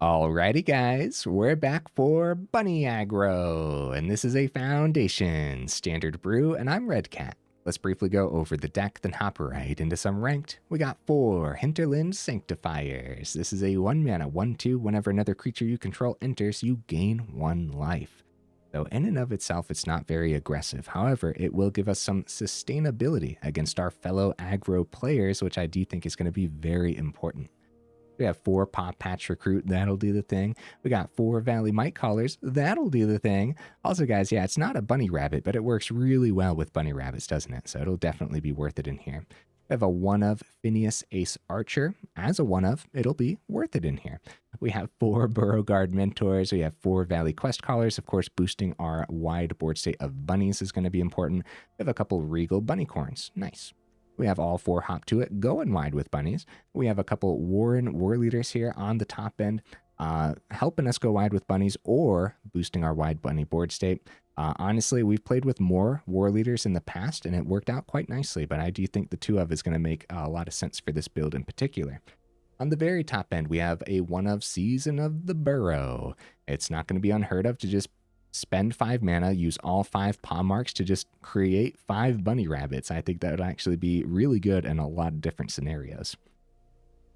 Alrighty guys, we're back for Bunny Aggro, and this is a Foundation Standard Brew, and I'm Red Cat. Let's briefly go over the deck, then hop right into some ranked. We got 4 Hinterland Sanctifiers. This is a 1 mana, 1/2. Whenever another creature you control enters, you gain 1 life. So in and of itself, it's not very aggressive. However, it will give us some sustainability against our fellow aggro players, which I do think is going to be very important. We have 4 Pawpatch Recruit, that'll do the thing. We got 4 Valley Mightcallers, that'll do the thing. Also, guys, yeah, it's not a bunny rabbit, but it works really well with bunny rabbits, doesn't it? So it'll definitely be worth it in here. We have a 1-of Finneas Ace Archer. As a 1-of, it'll be worth it in here. We have 4 Burrowguard Mentors. We have 4 Valley Questcallers. Of course, boosting our wide board state of bunnies is going to be important. We have a couple Regal Bunnicorns. Nice. We have all 4 Hop to It going wide with bunnies. We have a couple Warren Warleaders here on the top end, helping us go wide with bunnies or boosting our wide bunny board state. Honestly, we've played with more Warleaders in the past, and it worked out quite nicely, but I do think the 2-of is going to make a lot of sense for this build in particular. On the very top end, we have a 1-of Season of the Burrow. It's not going to be unheard of to just spend 5 mana, use all 5 paw marks to just create 5 bunny rabbits. I think that would actually be really good in a lot of different scenarios.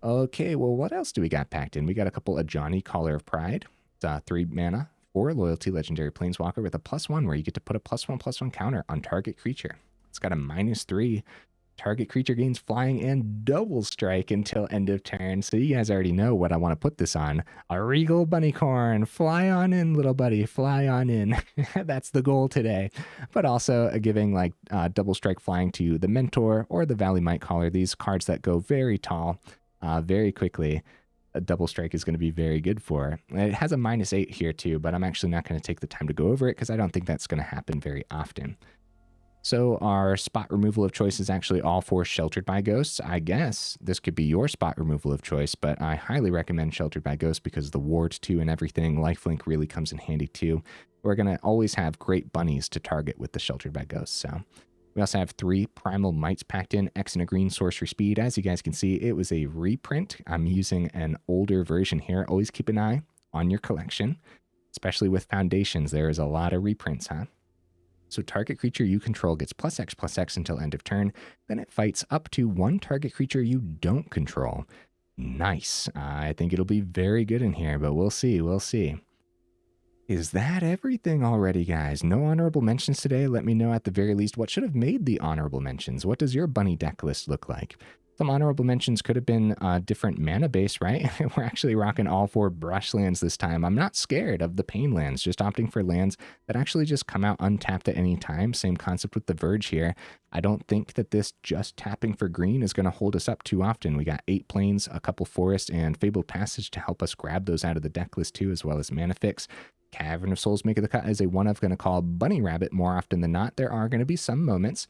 Okay, well, what else do we got packed in? We got a couple Ajani, Caller of Pride. It's 3 mana, 4 loyalty legendary planeswalker with a +1 where you get to put a +1/+1 counter on target creature. It's got a -3. Target creature gains flying and double strike until end of turn. So you guys already know what I want to put this on. A Regal Bunnicorn. Fly on in, little buddy. Fly on in. That's the goal today. But also giving like double strike flying to the Mentor or the Valley Mightcaller. These cards that go very tall, very quickly. A double strike is going to be very good for. It has a -8 here too, but I'm actually not going to take the time to go over it because I don't think that's going to happen very often. So our spot removal of choice is actually all 4 Sheltered by Ghosts. I guess this could be your spot removal of choice, but I highly recommend Sheltered by Ghosts because the ward too and everything, lifelink really comes in handy too. We're going to always have great bunnies to target with the Sheltered by Ghosts. So we also have 3 Primal Mights packed in, X and a green sorcery speed. As you guys can see, it was a reprint. I'm using an older version here. Always keep an eye on your collection, especially with Foundations. There is a lot of reprints, huh? So target creature you control gets +X/+X until end of turn. Then it fights up to 1 target creature you don't control. Nice. I think it'll be very good in here, but we'll see. We'll see. Is that everything already, guys? No honorable mentions today? Let me know at the very least what should have made the honorable mentions. What does your bunny deck list look like? Some honorable mentions could have been different mana base, right? We're actually rocking all 4 Brushlands this time. I'm not scared of the pain lands, just opting for lands that actually just come out untapped at any time. Same concept with the Verge here. I don't think that this just tapping for green is going to hold us up too often. We got 8 plains, a couple forests, and Fabled Passage to help us grab those out of the deck list too, as well as Mana Fix. Cavern of Souls make the cut as a 1-of going to call Bunny Rabbit more often than not. There are going to be some moments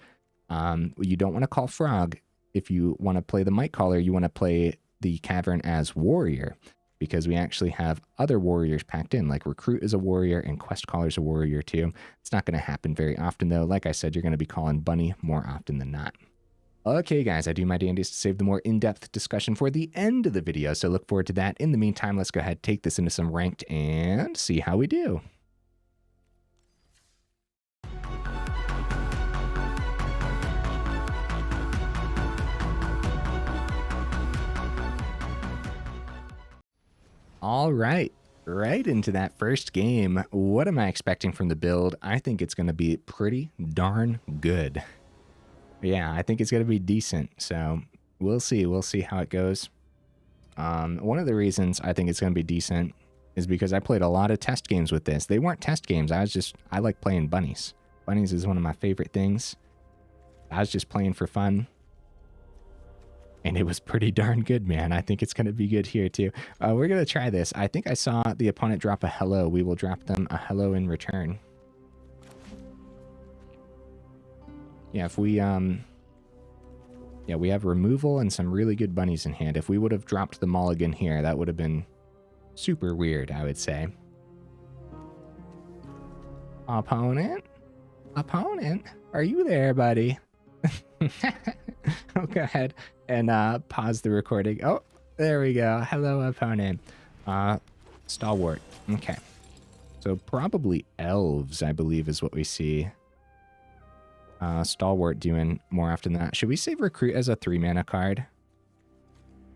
you don't want to call Frog. If you want to play the Mightcaller, you want to play the Cavern as Warrior, because we actually have other warriors packed in, like Recruit is a warrior and Questcaller is a warrior too. It's not going to happen very often though. Like I said, you're going to be calling Bunny more often than not. Okay guys, I do my dandiest to save the more in-depth discussion for the end of the video, so look forward to that. In the meantime, let's go ahead, take this into some ranked and see how we do. All right, right into that first game. What am I expecting from the build? I think it's going to be pretty darn good. Yeah, I think it's going to be decent. So we'll see. We'll see how it goes. One of the reasons I think it's going to be decent is because I played a lot of test games with this. They weren't test games. I like playing bunnies. Bunnies is one of my favorite things. I was just playing for fun. And it was pretty darn good, man. I think it's going to be good here, too. We're going to try this. I think I saw the opponent drop a hello. We will drop them a hello in return. Yeah, if we, yeah, we have removal and some really good bunnies in hand. If we would have dropped the mulligan here, that would have been super weird, I would say. Opponent? Opponent? Are you there, buddy? Oh, go ahead and pause the recording. Oh, there we go. Hello, opponent. Stalwart. Okay. So probably elves, I believe, is what we see. Stalwart doing more often than that. Should we save Recruit as a 3-mana card?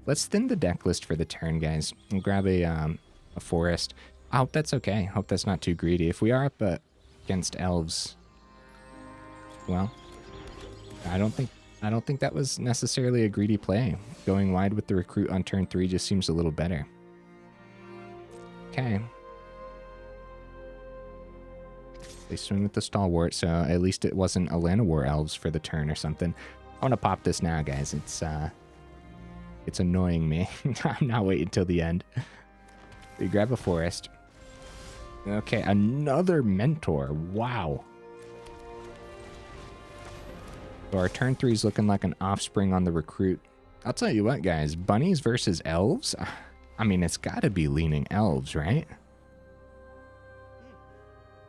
Let's thin the deck list for the turn, guys. We'll grab a forest. I hope that's okay. Hope that's not too greedy. If we are up against elves, well, I don't think that was necessarily a greedy play. Going wide with the Recruit on turn 3 just seems a little better. Okay. They swing with the Stalwart, so at least it wasn't a Llanowar elves for the turn or something. I want to pop this now, guys. It's annoying me. I'm not waiting till the end. We grab a forest. Okay, another Mentor. Wow. So our turn 3 is looking like an offspring on the Recruit. I'll tell you what, guys. Bunnies versus elves? I mean, it's got to be leaning elves, right?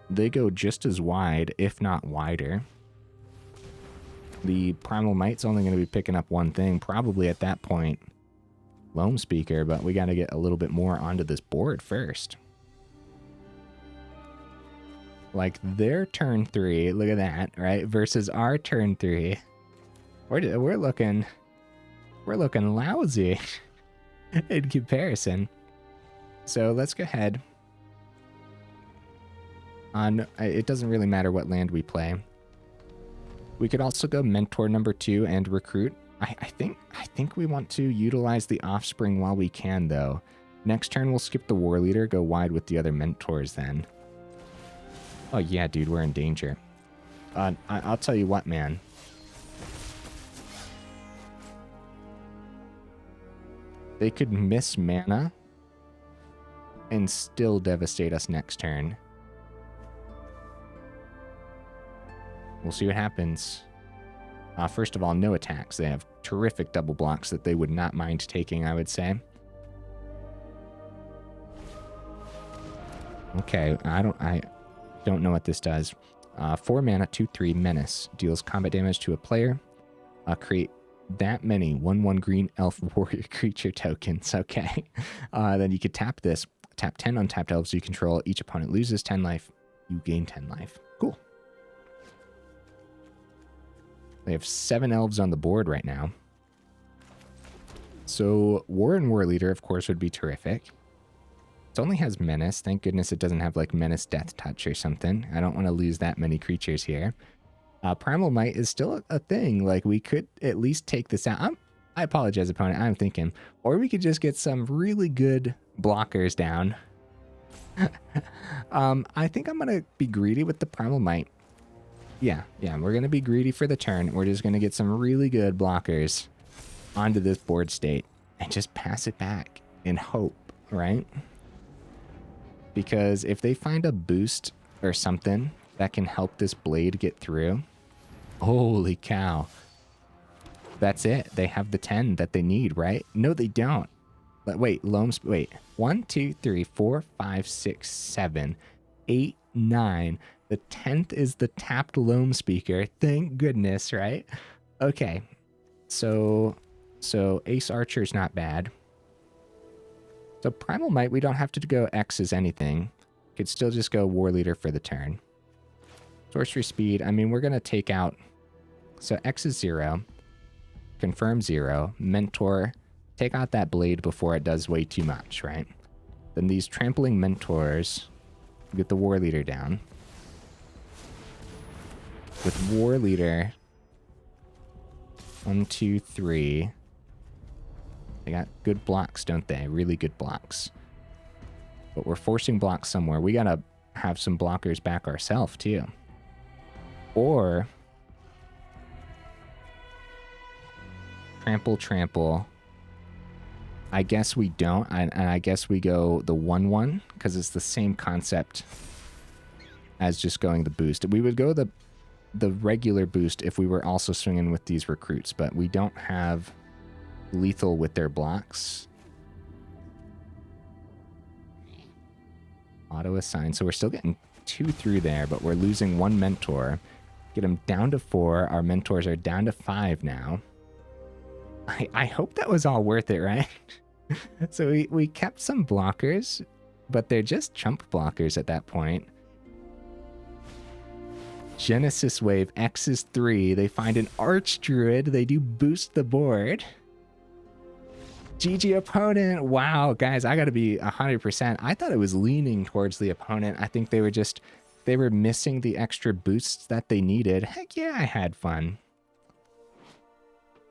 They go just as wide, if not wider. The Primal Might's only going to be picking up one thing, probably at that point, Loam Speaker, but we got to get a little bit more onto this board first. Like their turn 3, look at that, right? Versus our turn 3. We're looking lousy in comparison. So let's go ahead. It doesn't really matter what land we play. We could also go Mentor number 2 and Recruit. I think we want to utilize the offspring while we can, though. Next turn we'll skip the Warleader, go wide with the other Mentors then. Oh yeah, dude, we're in danger. I'll tell you what, man. They could miss mana and still devastate us next turn. We'll see what happens. First of all, no attacks. They have terrific double blocks that they would not mind taking, I would say. Okay, I don't know what this does. 4 mana, 2/3 menace. Deals combat damage to a player. Create that many 1/1 green elf warrior creature tokens. Okay. Then you could tap this. Tap 10 untapped elves you control. Each opponent loses 10 life. You gain 10 life. Cool. They have 7 elves on the board right now. So Warren Warleader, of course, would be terrific. It only has Menace. Thank goodness it doesn't have like Menace Death Touch or something. I don't want to lose that many creatures here. Primal Might is still a thing. Like we could at least take this out. I apologize, opponent. I'm thinking. Or we could just get some really good blockers down. I think I'm going to be greedy with the Primal Might. Yeah, we're going to be greedy for the turn. We're just going to get some really good blockers onto this board state and just pass it back in hope, right? Because if they find a boost or something that can help this blade get through, holy cow. That's it. They have the 10 that they need, right? No, they don't. But wait, wait. 1, 2, 3, 4, 5, 6, 7, 8, 9. The 10th is the tapped Loam Speaker. Thank goodness, right? Okay. So Ace Archer's not bad. So Primal Might, we don't have to go X as anything. Could still just go Warleader for the turn. Sorcery Speed, I mean, we're going to take out... So X is 0. Confirm 0. Mentor, take out that blade before it does way too much, right? Then these Trampling Mentors, get the Warleader down. With Warleader, 1, 2, 3. They got good blocks, don't they? Really good blocks. But we're forcing blocks somewhere. We gotta have some blockers back ourselves, too. Or... Trample. I guess we don't. And I guess we go the 1/1, because it's the same concept as just going the boost. We would go the regular boost if we were also swinging with these recruits, but we don't have lethal with their blocks. Auto assign. So we're still getting 2 through there, but we're losing 1 mentor. Get them down to 4. Our mentors are down to 5 now. I hope that was all worth it, right? So we kept some blockers. but they're just chump blockers at that point. Genesis Wave, X is 3. They find an Archdruid. They do boost the board. GG opponent. Wow, guys, I gotta be 100%. I thought it was leaning towards the opponent. I think they were missing the extra boosts that they needed. Heck yeah, I had fun.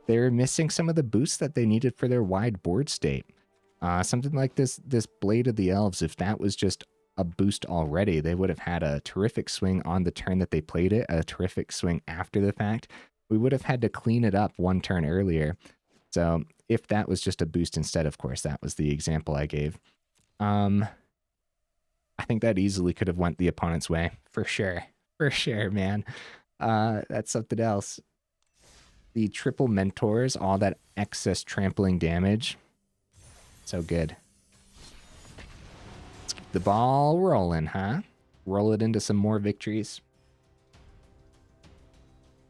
They were missing some of the boosts that they needed for their wide board state. Something like this Blade of the Elves, if that was just a boost already, they would have had a terrific swing on the turn that they played it, a terrific swing after the fact. We would have had to clean it up one turn earlier. So if that was just a boost instead, of course, that was the example I gave. I think that easily could have went the opponent's way. For sure, man. That's something else. The triple mentors, all that excess trampling damage. So good. Let's keep the ball rolling, huh? Roll it into some more victories.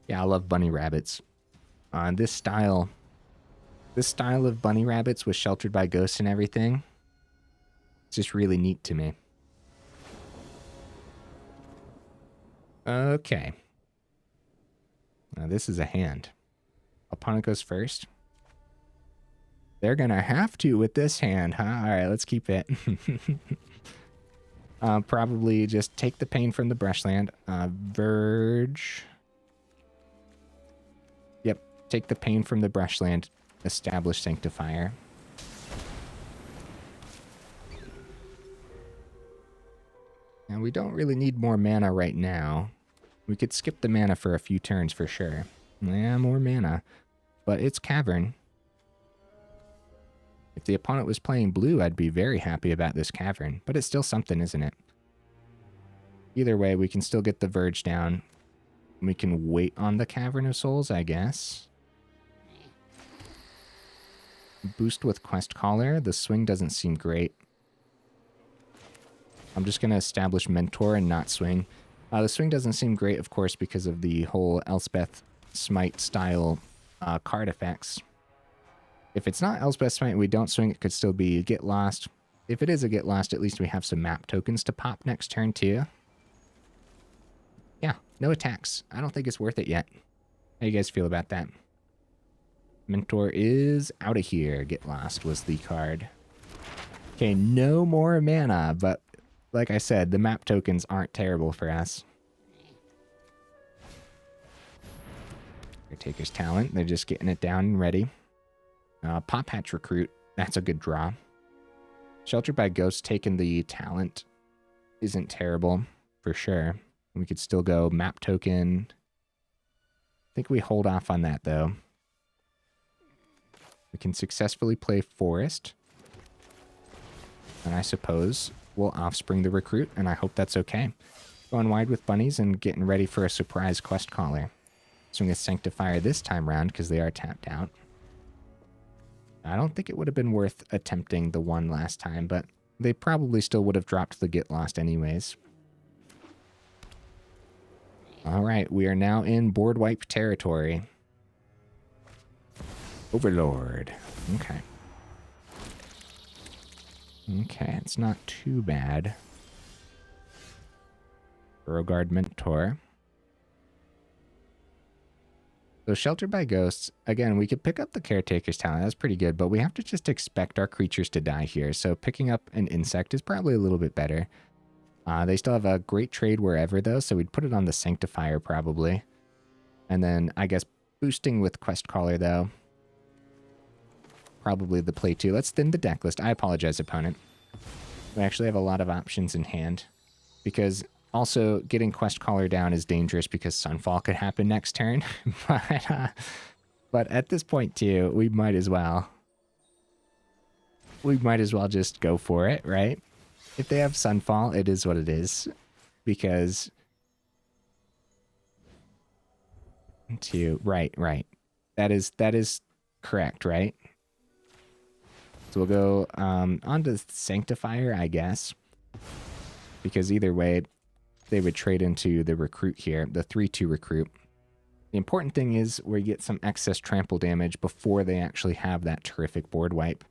Yeah, I love bunny rabbits. This style of bunny rabbits with Sheltered by Ghosts and everything, it's just really neat to me. Okay. Now this is a hand. Opponent goes first. They're gonna have to with this hand, huh? All right, let's keep it. Probably just take the pain from the Brushland. Verge. Yep, take the pain from the Brushland. Establish Sanctifier. And we don't really need more mana right now. We could skip the mana for a few turns for sure. Yeah, more mana. But it's Cavern. If the opponent was playing blue, I'd be very happy about this Cavern. But it's still something, isn't it? Either way, we can still get the Verge down. We can wait on the Cavern of Souls, I guess. Boost with Questcaller. The swing doesn't seem great. I'm just going to establish Mentor and not swing. The swing doesn't seem great, of course, because of the whole Elspeth Smite style card effects. If it's not Elspeth Smite and we don't swing, it could still be Get Lost. If it is a Get Lost, at least we have some map tokens to pop next turn too. Yeah, no attacks. I don't think it's worth it yet. How you guys feel about that? Mentor is out of here. Get Lost was the card. Okay, no more mana, but like I said, the map tokens aren't terrible for us. Caretaker's Talent, they're just getting it down and ready. Pawpatch Recruit, that's a good draw. Sheltered by Ghosts taking the talent isn't terrible, for sure. We could still go map token. I think we hold off on that, though. We can successfully play Forest. And I suppose we'll offspring the Recruit, and I hope that's okay. Going wide with bunnies and getting ready for a surprise Questcaller. Swing a Sanctifier this time round because they are tapped out. I don't think it would have been worth attempting the one last time, but they probably still would have dropped the Get Lost anyways. All right, we are now in board wipe territory. Overlord. Okay. Okay, it's not too bad. Burrowguard Mentor. So Sheltered by Ghosts, again, we could pick up the Caretaker's Talent. That's pretty good, but we have to just expect our creatures to die here. So picking up an insect is probably a little bit better. They still have a great trade wherever, though, so we'd put it on the Sanctifier probably. And then, I guess, boosting with Questcaller, though. Probably the play too. Let's thin the deck list. I apologize, opponent. We actually have a lot of options in hand. Because also, getting Questcaller down is dangerous because Sunfall could happen next turn. But at this point, too, we might as well. We might as well just go for it, right? If they have Sunfall, it is what it is. Because... Right. That is correct, right? So we'll go on to Sanctifier, I guess. Because either way, they would trade into the Recruit here, the 3/2 Recruit. The important thing is we get some excess trample damage before they actually have that terrific board wipe.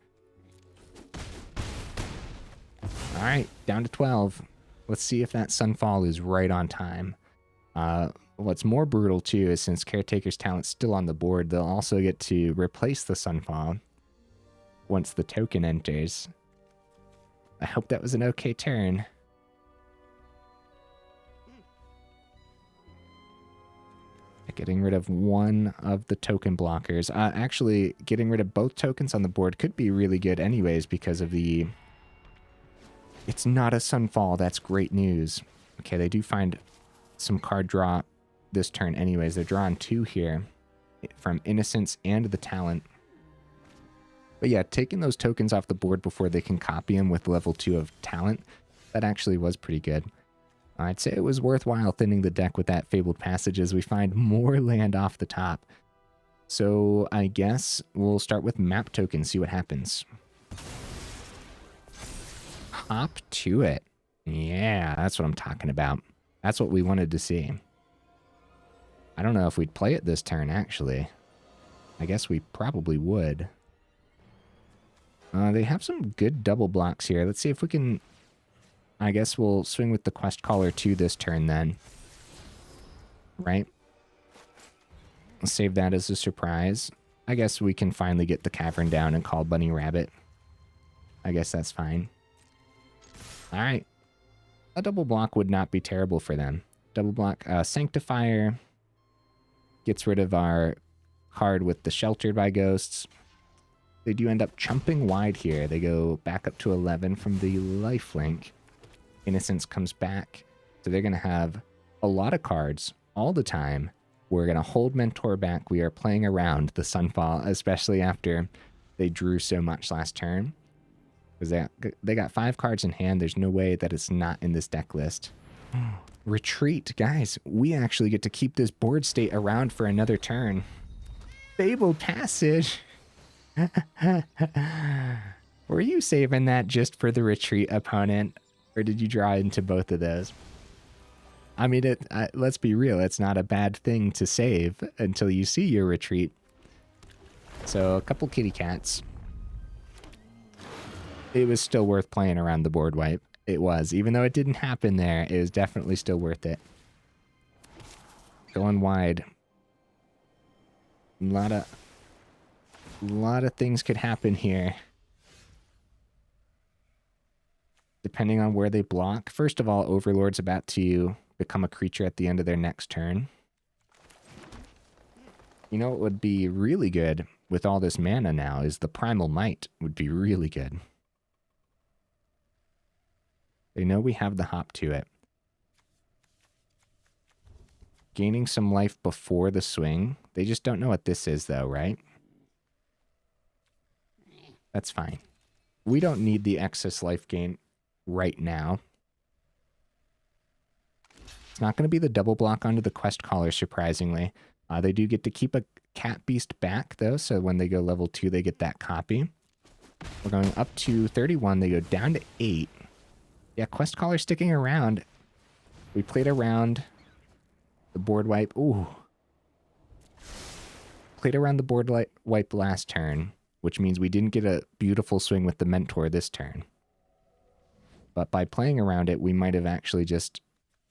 All right, down to 12. Let's see if that Sunfall is right on time. What's more brutal too is since Caretaker's Talent's still on the board, they'll also get to replace the Sunfall once the token enters. I hope that was an okay turn. Getting rid of one of the token blockers. Actually, getting rid of both tokens on the board could be really good anyways because of the... It's not a Sunfall. That's great news. Okay, they do find some card draw this turn anyways. They're drawing 2 here from Innocence and the Talent. But yeah, taking those tokens off the board before they can copy them with level 2 of Talent, that actually was pretty good. I'd say it was worthwhile thinning the deck with that Fabled Passage as we find more land off the top. So I guess we'll start with map tokens, see what happens. Hop to it. Yeah, that's what I'm talking about. That's what we wanted to see. I don't know if we'd play it this turn, actually. I guess we probably would. They have some good double blocks here. Let's see if we can... I guess we'll swing with the Questcaller 2 this turn then. Right? Let's save that as a surprise. I guess we can finally get the Cavern down and call Bunny Rabbit. I guess that's fine. Alright. A double block would not be terrible for them. Double block Sanctifier gets rid of our card with the Sheltered by Ghosts. They do end up chumping wide here. They go back up to 11 from the lifelink. Innocence comes back. So they're going to have a lot of cards all the time. We're going to hold Mentor back. We are playing around the Sunfall, especially after they drew so much last turn. Because they got 5 cards in hand. There's no way that it's not in this deck list. Retreat. Guys, we actually get to keep this board state around for another turn. Fabled Passage. Were you saving that just for the retreat opponent? Or did you draw into both of those? I mean, let's be real. It's not a bad thing to save until you see your retreat. So a couple kitty cats. It was still worth playing around the board wipe. It was. Even though it didn't happen there, it was definitely still worth it. Going wide. A lot of things could happen here. Depending on where they block. First of all, Overlord's about to become a creature at the end of their next turn. You know what would be really good with all this mana now is the Primal Might would be really good. They know we have the hop to it. Gaining some life before the swing. They just don't know what this is though, right? That's fine. We don't need the excess life gain right now. It's not going to be the double block onto the Questcaller, surprisingly. They do get to keep a Cat Beast back, though, so when they go level 2, they get that copy. We're going up to 31. They go down to 8. Yeah, Questcaller sticking around. We played around the board wipe. Ooh. Played around the board wipe last turn, which means we didn't get a beautiful swing with the Mentor this turn. But by playing around it, we might have actually just...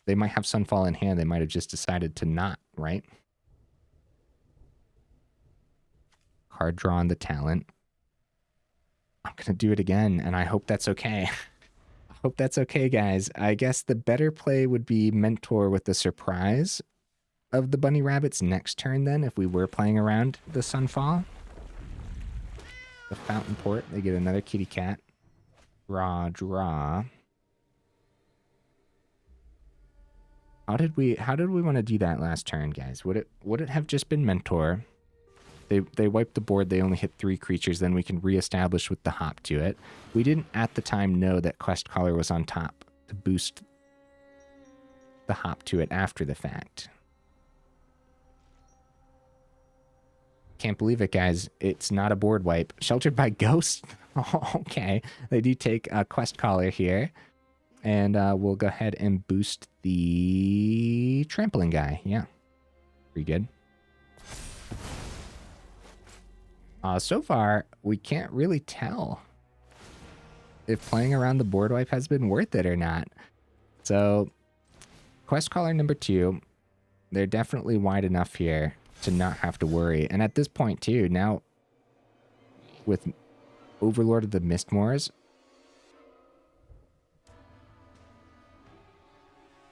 They might have Sunfall in hand. They might have just decided to not, right? Card draw on the Talent. I'm going to do it again, and I hope that's okay. I hope that's okay, guys. I guess the better play would be Mentor with the surprise of the Bunny Rabbits next turn, then, if we were playing around the Sunfall. The Fountain Port, they get another kitty cat. Draw. How did we want to do that last turn, guys? Would it have just been Mentor? They wiped the board, they only hit 3 creatures, then we can reestablish with the hop to it. We didn't at the time know that Questcaller was on top to boost the hop to it after the fact. Can't believe it, guys. It's not a board wipe. Sheltered by Ghosts? Oh, okay. They do take a Questcaller here. And we'll go ahead and boost the Trampling guy. Yeah. Pretty good. So far, we can't really tell if playing around the board wipe has been worth it or not. So, quest caller number 2, they're definitely wide enough here to not have to worry. And at this point too, now with Overlord of the Mistmoors,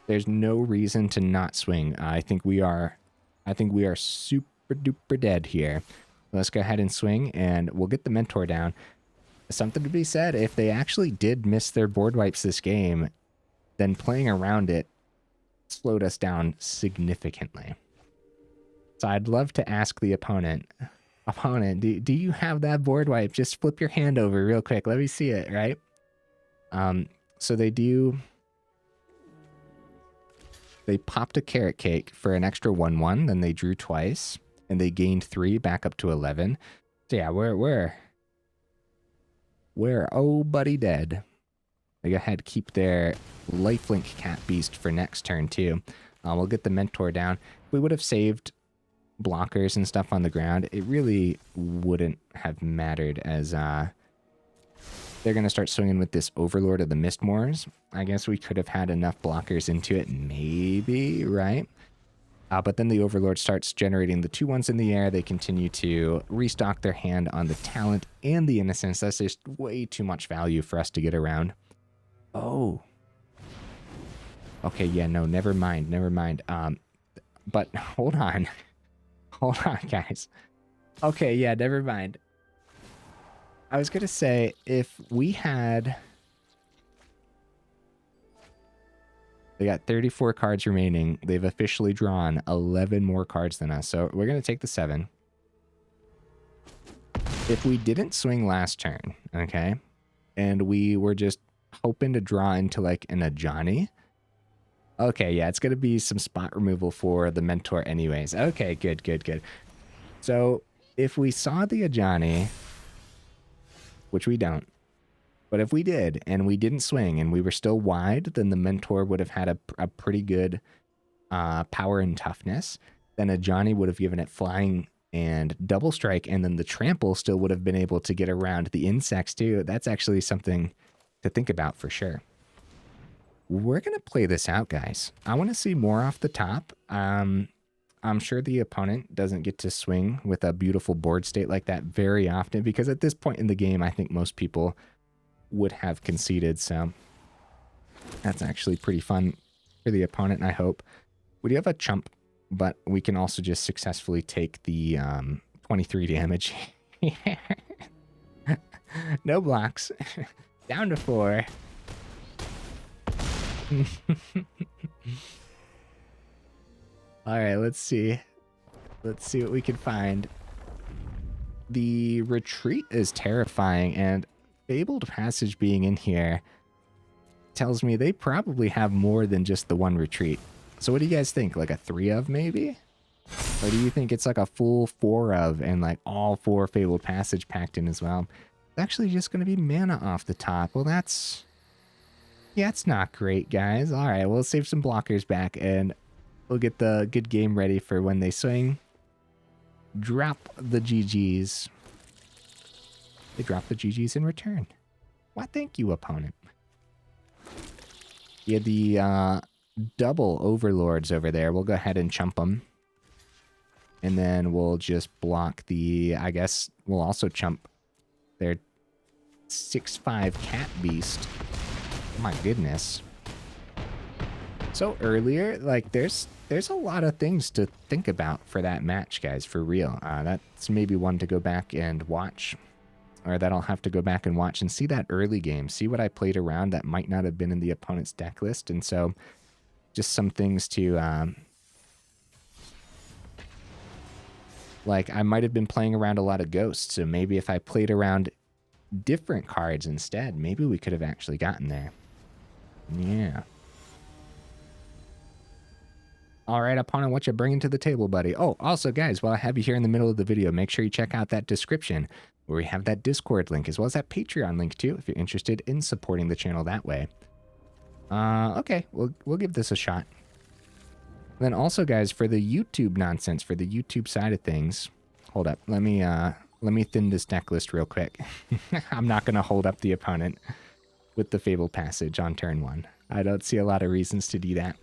there's no reason to not swing. I think we are super duper dead here. Let's go ahead and swing, and we'll get the Mentor down. Something to be said, if they actually did miss their board wipes this game, then playing around it slowed us down significantly. So I'd love to ask the opponent, do you have that board wipe? Just flip your hand over real quick. Let me see it, right? So they popped a carrot cake for an extra 1/1, then they drew twice, and they gained 3 back up to 11. So yeah, we're oh buddy dead. They go ahead, keep their lifelink cat beast for next turn too. We'll get the Mentor down. We would have saved blockers and stuff on the ground. It really wouldn't have mattered, as they're going to start swinging with this Overlord of the Mistmoors. I guess we could have had enough blockers into it, maybe, right? But then the Overlord starts generating the 2/1s in the air. They continue to restock their hand on the Talent and the Innocence. That's just way too much value for us to get around. Oh. Okay, yeah, no, never mind. But hold on. Hold on, guys. Okay, yeah, never mind. I was going to say, if we had... They got 34 cards remaining. They've officially drawn 11 more cards than us. So we're going to take the 7. If we didn't swing last turn, okay, and we were just hoping to draw into like an Ajani. Okay, yeah, it's going to be some spot removal for the Mentor anyways. Okay, good. So if we saw the Ajani, which we don't, but if we did, and we didn't swing, and we were still wide, then the Mentor would have had a pretty good power and toughness. Then Ajani would have given it flying and double strike, and then the trample still would have been able to get around the insects too. That's actually something to think about for sure. We're going to play this out, guys. I want to see more off the top. I'm sure the opponent doesn't get to swing with a beautiful board state like that very often, because at this point in the game, I think most people would have conceded. So that's actually pretty fun for the opponent, I hope. We do have a chump, but we can also just successfully take the 23 damage. No blocks. Down to 4. All right, let's see. Let's see what we can find. The retreat is terrifying, and Fabled Passage being in here tells me they probably have more than just the 1 retreat. So what do you guys think? Like a 3 of maybe? Or do you think it's like a full 4 of and like all 4 Fabled Passage packed in as well? It's actually just going to be mana off the top. Well, that's... yeah, it's not great, guys. All right, we'll save some blockers back, and we'll get the good game ready for when they swing. Drop the GGs. They drop the GGs in return. Why, thank you, opponent. Yeah, the double Overlords over there. We'll go ahead and chump them. And then we'll just block the... I guess we'll also chump their 6/5 Cat Beast. My goodness. So earlier, like, there's a lot of things to think about for that match, guys, for real. That's maybe one to go back and watch, or that I'll have to go back and watch and see that early game, see what I played around that might not have been in the opponent's deck list. And so just some things to, like, I might have been playing around a lot of Ghosts, so maybe if I played around different cards instead, maybe we could have actually gotten there. Yeah. All right, opponent, what you bringing to the table, buddy? Oh, also, guys, while I have you here in the middle of the video, make sure you check out that description where we have that Discord link, as well as that Patreon link, too, if you're interested in supporting the channel that way. Okay, we'll give this a shot. Then also, guys, for the YouTube nonsense, for the YouTube side of things, hold up, let me thin this deck list real quick. I'm not going to hold up the opponent. with the Fabled Passage on turn 1. I don't see a lot of reasons to do that.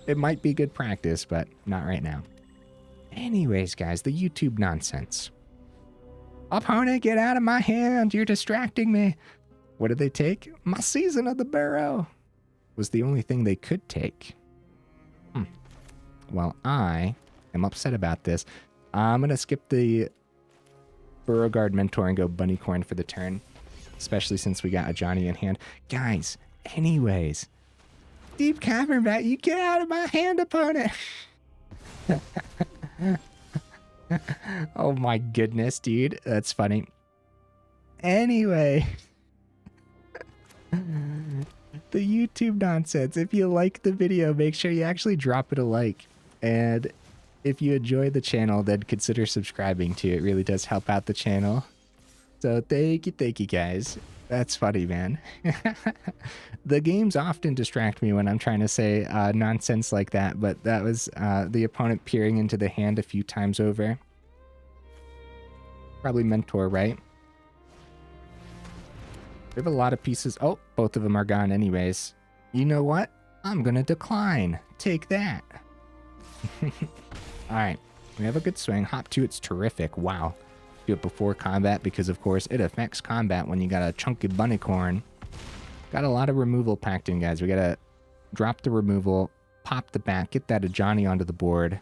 It might be good practice, but not right now. Anyways, guys, the YouTube nonsense. Opponent, get out of my hand. You're distracting me. What did they take? My Season of the Burrow was the only thing they could take. Well, I am upset about this. I'm going to skip the Burrowguard Mentor and go Bunnicorn for the turn, especially since we got Ajani in hand. Guys, anyways, Deep Cavern Bat, you get out of my hand, opponent. Oh my goodness, dude. That's funny. Anyway, the YouTube nonsense. If you like the video, make sure you actually drop it a like. And if you enjoy the channel, then consider subscribing to it. It really does help out the channel. So thank you guys. That's funny, man. The games often distract me when I'm trying to say nonsense like that, but that was the opponent peering into the hand a few times over. Probably Mentor, right? We have a lot of pieces. Oh, both of them are gone anyways. You know what? I'm gonna decline. Take that. Alright, we have a good swing. Hop 2, it's terrific. Wow. Do it before combat because, of course, it affects combat when you got a chunky Bunnicorn. Got a lot of removal packed in, guys. We gotta drop the removal, pop the bat, get that Ajani onto the board.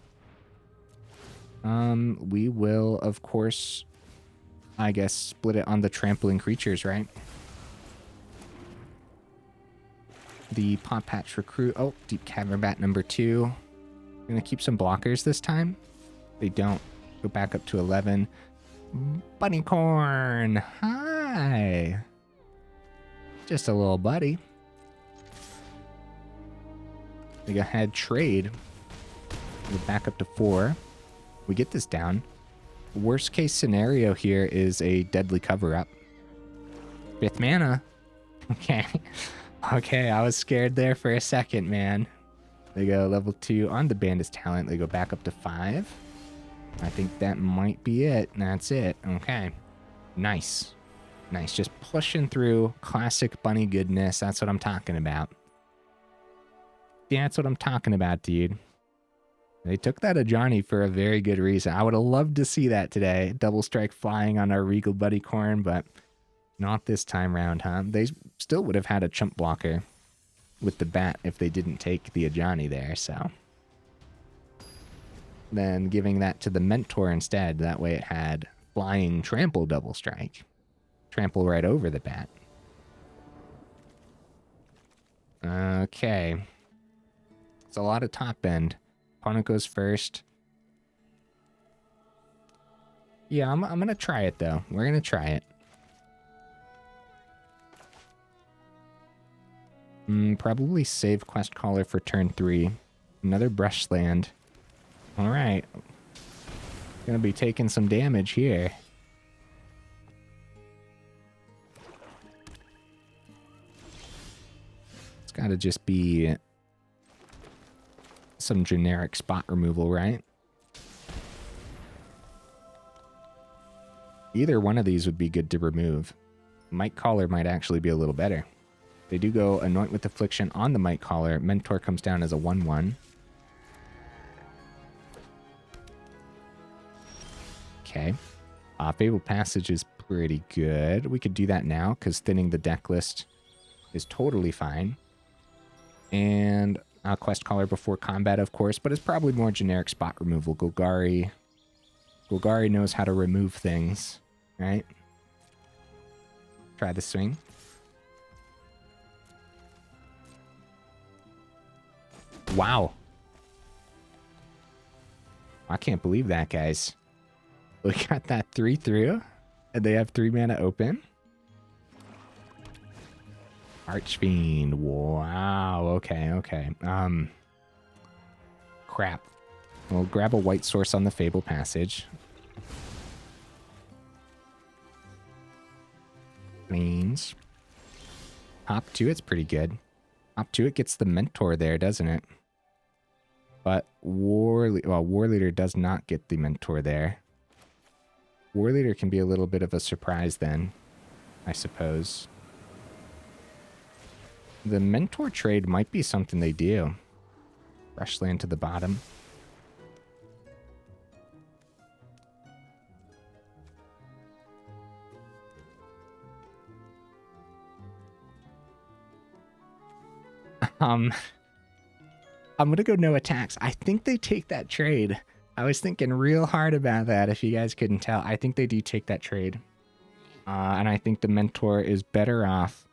We will, of course, I guess, split it on the trampling creatures, right? The Pawpatch Recruit. Oh, Deep Cavern Bat number 2. Gonna keep some blockers this time. They don't. Go back up to 11. Bunnicorn. Hi. Just a little buddy. We go ahead, trade. Go back up to 4. We get this down. Worst case scenario here is a deadly cover-up. 5th mana. Okay. Okay, I was scared there for a second, man. They go level 2 on the Bandit's Talent. They go back up to 5. I think that might be it. That's it. Okay. Nice. Nice. Just pushing through classic bunny goodness. That's what I'm talking about. That's what I'm talking about, dude. They took that Ajani for a very good reason. I would have loved to see that today. Double strike flying on our Regal Bunnicorn, but not this time round, huh? They still would have had a chump blocker with the bat if they didn't take the Ajani there, so. Then giving that to the Mentor instead. That way it had flying trample double strike. Trample right over the bat. Okay. It's a lot of top end. Opponent goes first. Yeah, I'm going to try it, though. We're going to try it. Probably save Questcaller for turn 3. Another Brushland. Alright. Gonna be taking some damage here. It's gotta just be some generic spot removal, right? Either one of these would be good to remove. Mightcaller might actually be a little better. They do go Anoint with Affliction on the Mightcaller. Mentor comes down as a 1/1. Okay. Fabled Passage is pretty good. We could do that now because thinning the deck list is totally fine. And Questcaller before combat, of course, but it's probably more generic spot removal. Golgari knows how to remove things, right? Try the swing. Wow. I can't believe that, guys. We got that 3 through, and they have 3 mana open. Archfiend. Wow. Okay, okay. Crap. We'll grab a white source on the Fabled Passage. Means. Hop 2, it's pretty good. Hop 2, it gets the Mentor there, doesn't it? But Warleader does not get the Mentor there. Warleader can be a little bit of a surprise then, I suppose. The Mentor trade might be something they do. Brushland to the bottom. I'm gonna go no attacks. I think they take that trade. I was thinking real hard about that, if you guys couldn't tell. I think they do take that trade. And I think the Mentor is better off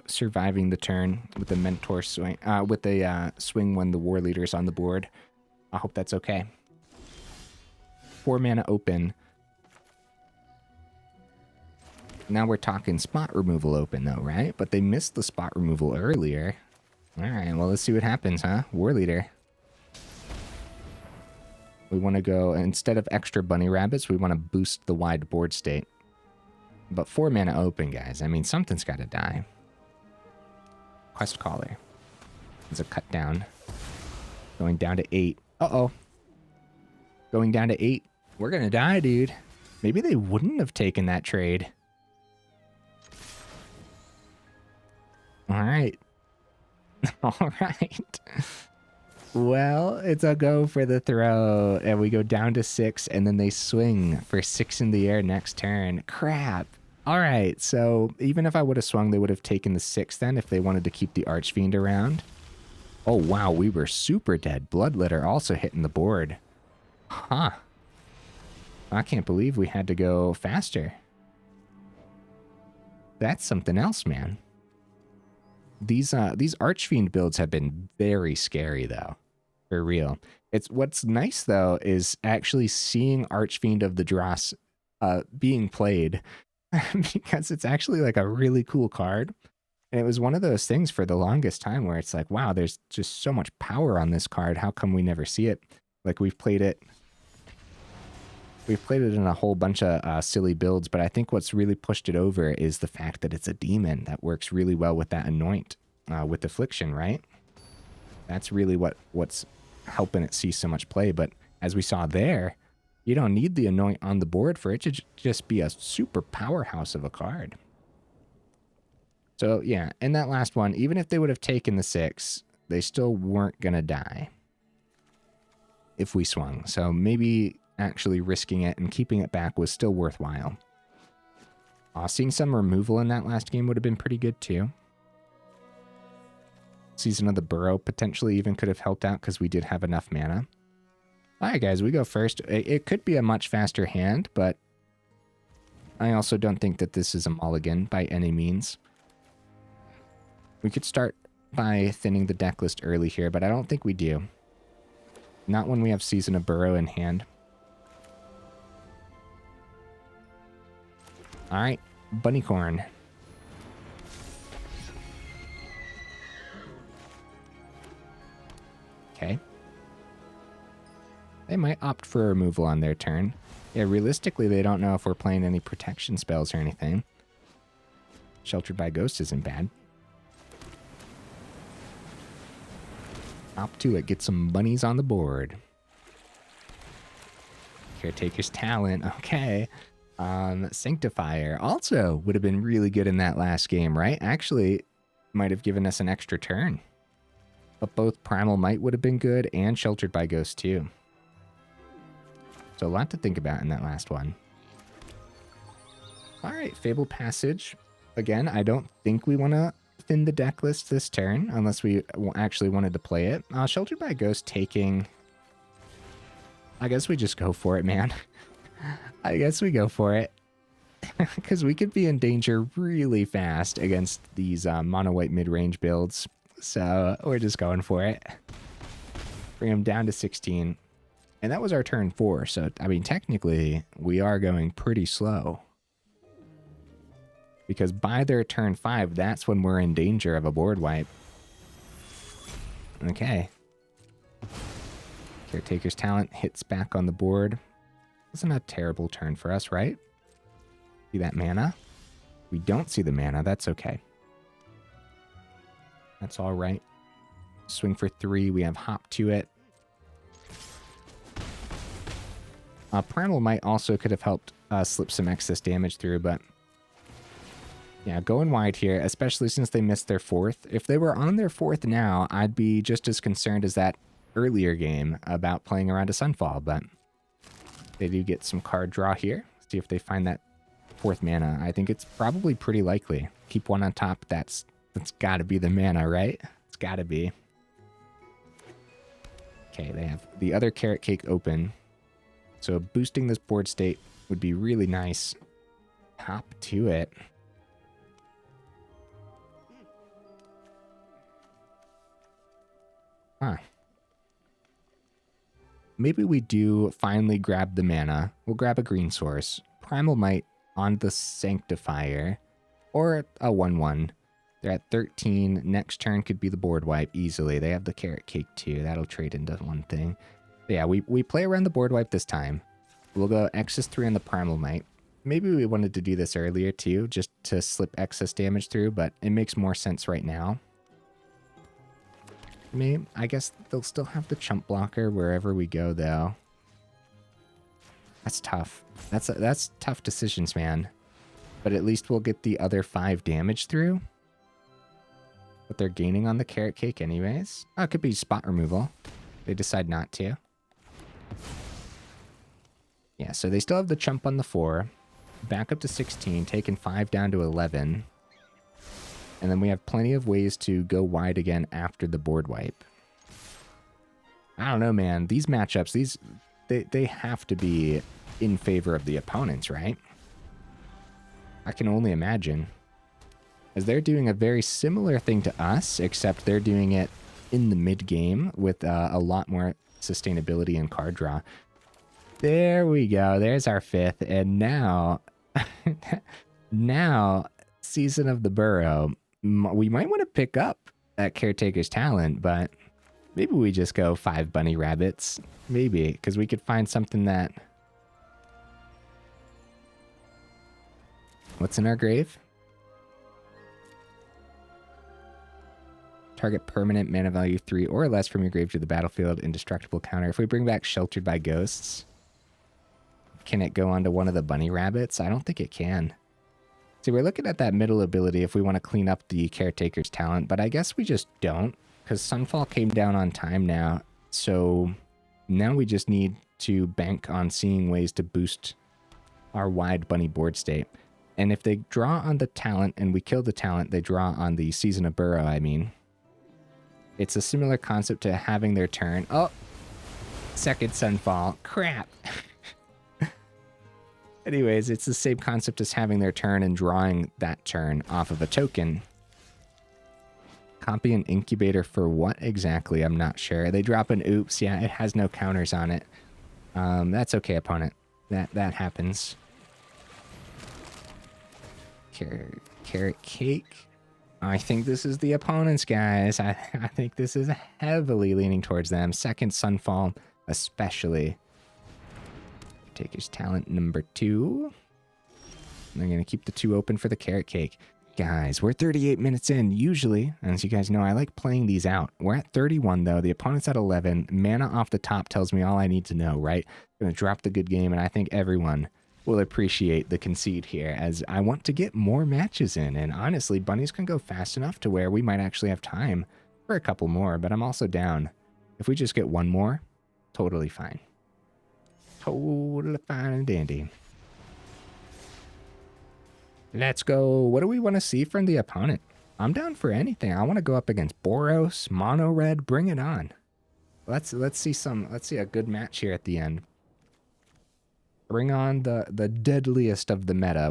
surviving the turn with the Mentor swing, with the swing when the Warleader's on the board. I hope that's okay. 4 mana open. Now we're talking spot removal open though, right? But they missed the spot removal earlier. All right, well, let's see what happens, huh? Warleader. We want to go, instead of extra bunny rabbits, we want to boost the wide board state. But 4 mana open, guys. I mean, something's got to die. Questcaller. It's a cut down. Going down to 8. Uh-oh. Going down to 8. We're going to die, dude. Maybe they wouldn't have taken that trade. All right. All right. Well, it's a go for the throw, and we go down to 6, and then they swing for 6 in the air next turn. Crap. All right, so even if I would have swung, they would have taken the 6 then if they wanted to keep the Archfiend around. Oh, wow, we were super dead. Bloodletter also hitting the board. Huh. I can't believe we had to go faster. That's something else, man. These Archfiend builds have been very scary, though. For real. What's nice, though, is actually seeing Archfiend of the Dross being played, because it's actually like a really cool card. And it was one of those things for the longest time where it's like, wow, there's just so much power on this card. How come we never see it? Like, we've played it in a whole bunch of silly builds, but I think what's really pushed it over is the fact that it's a demon that works really well with that anoint, with Affliction, right? That's really what's helping it see so much play. But as we saw there, you don't need the anoint on the board for it to just be a super powerhouse of a card. So yeah, in that last one, even if they would have taken the 6, they still weren't going to die if we swung. So maybe actually risking it and keeping it back was still worthwhile. Seeing some removal in that last game would have been pretty good too. Season of the Burrow potentially even could have helped out because we did have enough mana. All right, guys, we go first. It could be a much faster hand, but I also don't think that this is a mulligan by any means. We could start by thinning the deck list early here, but I don't think we do. Not when we have Season of Burrow in hand. All right, Bunnicorn. Okay. They might opt for a removal on their turn. Yeah, realistically, they don't know if we're playing any protection spells or anything. Sheltered by Ghost isn't bad. Opt to it, get some bunnies on the board. Caretaker's Talent, okay. Sanctifier also would have been really good in that last game, right? Actually, might have given us an extra turn. But both Primal Might would have been good and Sheltered by Ghost too. So a lot to think about in that last one. All right, Fabled Passage. Again, I don't think we want to thin the deck list this turn unless we actually wanted to play it. Sheltered by Ghost taking... I guess we just go for it, man. I guess we go for it. Because we could be in danger really fast against these mono-white mid-range builds. So we're just going for it. Bring them down to 16. And that was our turn 4. So, I mean, technically, we are going pretty slow. Because by their turn 5, that's when we're in danger of a board wipe. Okay. Caretaker's Talent hits back on the board. Wasn't a terrible turn for us, right? See that mana? We don't see the mana. That's okay. That's all right. Swing for 3. We have hop to it. Primal Might also could have helped slip some excess damage through, but Yeah, going wide here, especially since they missed their fourth. If they were on their fourth now, I'd be just as concerned as that earlier game about playing around a Sunfall, but they do get some card draw here. See if they find that fourth mana. I think it's probably pretty likely. Keep one on top. That's got to be the mana, right? It's got to be. Okay, they have the other Carrot Cake open. So boosting this board state would be really nice. Hop to it. Huh. Maybe we do finally grab the mana. We'll grab a green source. Primal Might on the Sanctifier. Or a 1/1. They're at 13. Next turn could be the board wipe easily. They have the Carrot Cake too. That'll trade into one thing. But yeah, we play around the board wipe this time. We'll go excess 3 on the Primal Might. Maybe we wanted to do this earlier too, just to slip excess damage through, but it makes more sense right now. Maybe, I guess they'll still have the chump blocker wherever we go, though. That's tough. That's tough decisions, man. But at least we'll get the other 5 damage through. But they're gaining on the Carrot Cake anyways. Oh, it could be spot removal. They decide not to. Yeah, so they still have the chump on the 4. Back up to 16, taking 5 down to 11. And then we have plenty of ways to go wide again after the board wipe. I don't know, man. These matchups, they have to be in favor of the opponents, right? I can only imagine. As they're doing a very similar thing to us, except they're doing it in the mid-game with a lot more sustainability and card draw. There we go. There's our 5th. And now, now, Season of the Burrow. We might want to pick up that Caretaker's Talent, but maybe we just go 5 bunny rabbits. Maybe, because we could find something that... What's in our grave? Target permanent mana value 3 or less from your grave to the battlefield. Indestructible counter. If we bring back Sheltered by Ghosts, can it go onto one of the bunny rabbits? I don't think it can. See, we're looking at that middle ability if we want to clean up the Caretaker's Talent, but I guess we just don't, because Sunfall came down on time now, so now we just need to bank on seeing ways to boost our wide bunny board state. And if they draw on the talent and we kill the talent, they draw on the Season of Burrow, I mean. It's a similar concept to having their turn. Oh, second Sunfall. Crap. Anyways, it's the same concept as having their turn and drawing that turn off of a token. Copy an incubator for what exactly? I'm not sure. They drop an oops. Yeah, it has no counters on it. That's okay, opponent. That happens. Carrot Cake. I think this is the opponents, guys. I think this is heavily leaning towards them. Second Sunfall, especially. Taker's Talent number 2. And they're going to keep the 2 open for the Carrot Cake. Guys, we're 38 minutes in. Usually, as you guys know, I like playing these out. We're at 31, though. The opponent's at 11. Mana off the top tells me all I need to know, right? Going to drop the good game, and I think everyone will appreciate the concede here, as I want to get more matches in. And honestly, bunnies can go fast enough to where we might actually have time for a couple more, but I'm also down. If we just get one more, totally fine. Totally fine and dandy. Let's go. What do we want to see from the opponent? I'm down for anything. I want to go up against Boros, Mono Red. Bring it on. Let's see a good match here at the end. Bring on the deadliest of the meta.